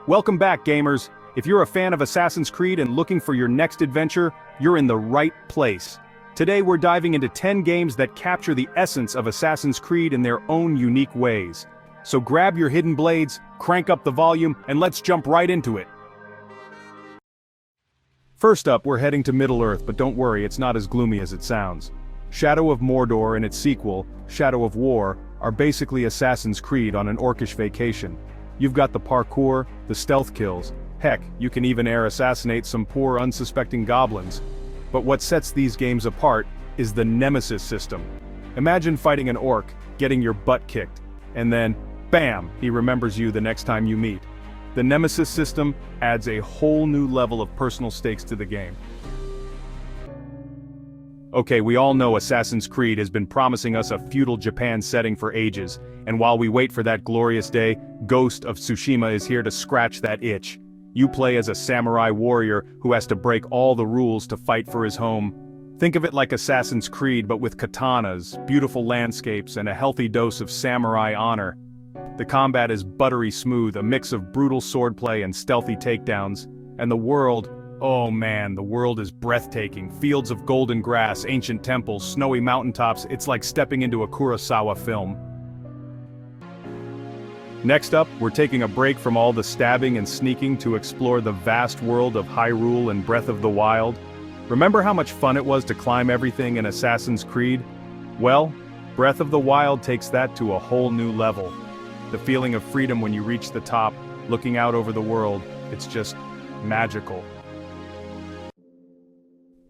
Welcome back, gamers! If you're a fan of Assassin's Creed and looking for your next adventure, you're in the right place. Today we're diving into 10 games that capture the essence of Assassin's Creed in their own unique ways. So grab your hidden blades, crank up the volume, and let's jump right into it. First up, we're heading to Middle-earth, but don't worry, it's not as gloomy as it sounds. Shadow of Mordor and its sequel, Shadow of War, are basically Assassin's Creed on an orcish vacation. You've got the parkour, the stealth kills, heck, you can even air assassinate some poor unsuspecting goblins. But what sets these games apart is the Nemesis System. Imagine fighting an orc, getting your butt kicked, and then, bam, he remembers you the next time you meet. The Nemesis System adds a whole new level of personal stakes to the game. Okay, we all know Assassin's Creed has been promising us a feudal Japan setting for ages, and while we wait for that glorious day, Ghost of Tsushima is here to scratch that itch. You play as a samurai warrior who has to break all the rules to fight for his home. Think of it like Assassin's Creed but with katanas, beautiful landscapes, and a healthy dose of samurai honor. The combat is buttery smooth, a mix of brutal swordplay and stealthy takedowns, and the world, oh man, the world is breathtaking. Fields of golden grass, ancient temples, snowy mountaintops, it's like stepping into a Kurosawa film. Next up, we're taking a break from all the stabbing and sneaking to explore the vast world of Hyrule and Breath of the Wild. Remember how much fun it was to climb everything in Assassin's Creed? Well, Breath of the Wild takes that to a whole new level. The feeling of freedom when you reach the top, looking out over the world, it's just magical.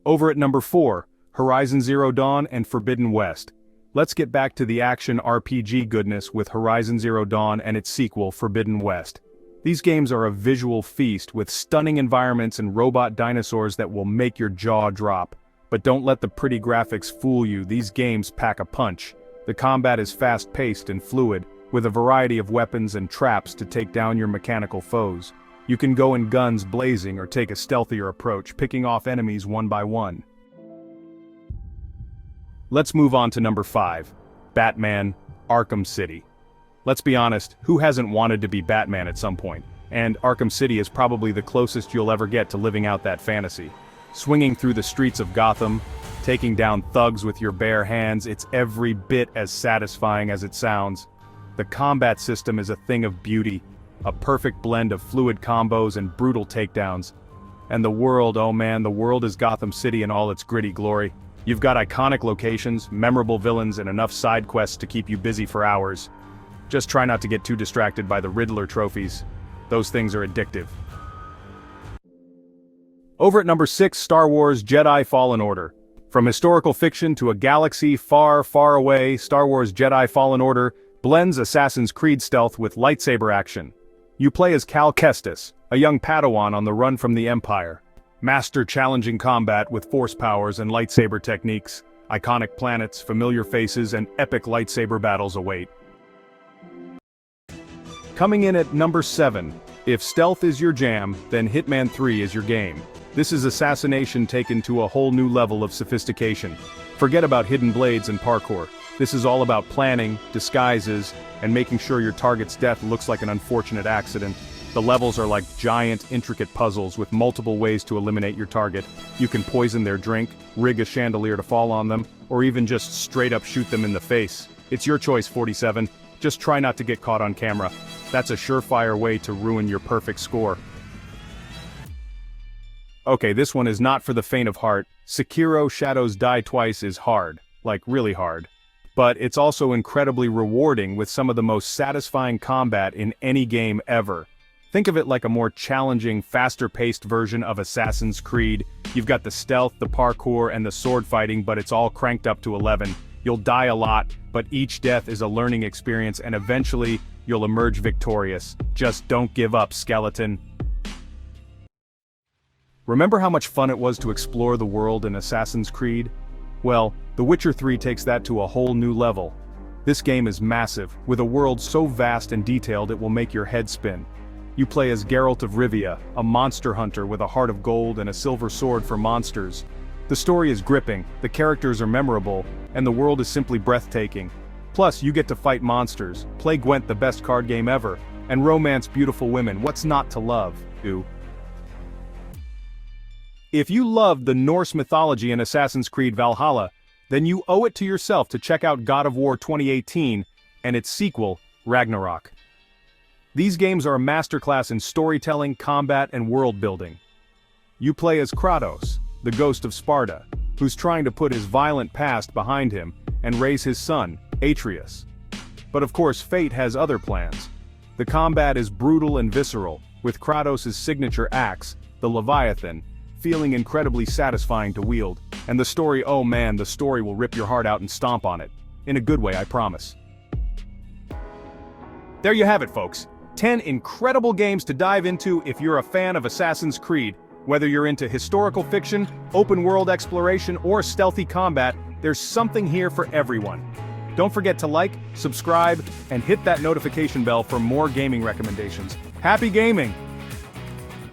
Over at number 4, Horizon Zero Dawn and Forbidden West. Let's get back to the action RPG goodness with Horizon Zero Dawn and its sequel, Forbidden West. These games are a visual feast with stunning environments and robot dinosaurs that will make your jaw drop. But don't let the pretty graphics fool you, these games pack a punch. The combat is fast-paced and fluid, with a variety of weapons and traps to take down your mechanical foes. You can go in guns blazing or take a stealthier approach, picking off enemies one by one. Let's move on to number 5, Batman: Arkham City. Let's be honest, who hasn't wanted to be Batman at some point? And Arkham City is probably the closest you'll ever get to living out that fantasy. Swinging through the streets of Gotham, taking down thugs with your bare hands, it's every bit as satisfying as it sounds. The combat system is a thing of beauty, a perfect blend of fluid combos and brutal takedowns. And the world, oh man, the world is Gotham City in all its gritty glory. You've got iconic locations, memorable villains, and enough side quests to keep you busy for hours. Just try not to get too distracted by the Riddler trophies. Those things are addictive. Over at number 6, Star Wars Jedi Fallen Order. From historical fiction to a galaxy far, far away, Star Wars Jedi Fallen Order blends Assassin's Creed stealth with lightsaber action. You play as Cal Kestis, a young Padawan on the run from the Empire. Master challenging combat with force powers and lightsaber techniques. Iconic planets, familiar faces, and epic lightsaber battles await. Coming in at number 7, if stealth is your jam, then Hitman 3 is your game. This is assassination taken to a whole new level of sophistication. Forget about hidden blades and parkour. This is all about planning, disguises, and making sure your target's death looks like an unfortunate accident. The levels are like giant, intricate puzzles with multiple ways to eliminate your target. You can poison their drink, rig a chandelier to fall on them, or even just straight up shoot them in the face. It's your choice, 47. Just try not to get caught on camera. That's a surefire way to ruin your perfect score. Okay, this one is not for the faint of heart. Sekiro: Shadows Die Twice is hard. Like, really hard. But it's also incredibly rewarding with some of the most satisfying combat in any game ever. Think of it like a more challenging, faster-paced version of Assassin's Creed. You've got the stealth, the parkour, and the sword fighting, but it's all cranked up to 11. You'll die a lot, but each death is a learning experience, and eventually, you'll emerge victorious. Just don't give up, skeleton. Remember how much fun it was to explore the world in Assassin's Creed? Well, The Witcher 3 takes that to a whole new level. This game is massive, with a world so vast and detailed it will make your head spin. You play as Geralt of Rivia, a monster hunter with a heart of gold and a silver sword for monsters. The story is gripping, the characters are memorable, and the world is simply breathtaking. Plus, you get to fight monsters, play Gwent, the best card game ever, and romance beautiful women. What's not to love, If you loved the Norse mythology in Assassin's Creed Valhalla, then you owe it to yourself to check out God of War 2018 and its sequel, Ragnarok. These games are a masterclass in storytelling, combat, and world building. You play as Kratos, the ghost of Sparta, who's trying to put his violent past behind him and raise his son, Atreus. But of course, fate has other plans. The combat is brutal and visceral, with Kratos' signature axe, the Leviathan, feeling incredibly satisfying to wield. And the story, oh man, the story will rip your heart out and stomp on it. In a good way, I promise. There you have it, folks. 10 incredible games to dive into if you're a fan of Assassin's Creed. Whether you're into historical fiction, open-world exploration, or stealthy combat, there's something here for everyone. Don't forget to like, subscribe, and hit that notification bell for more gaming recommendations. Happy gaming!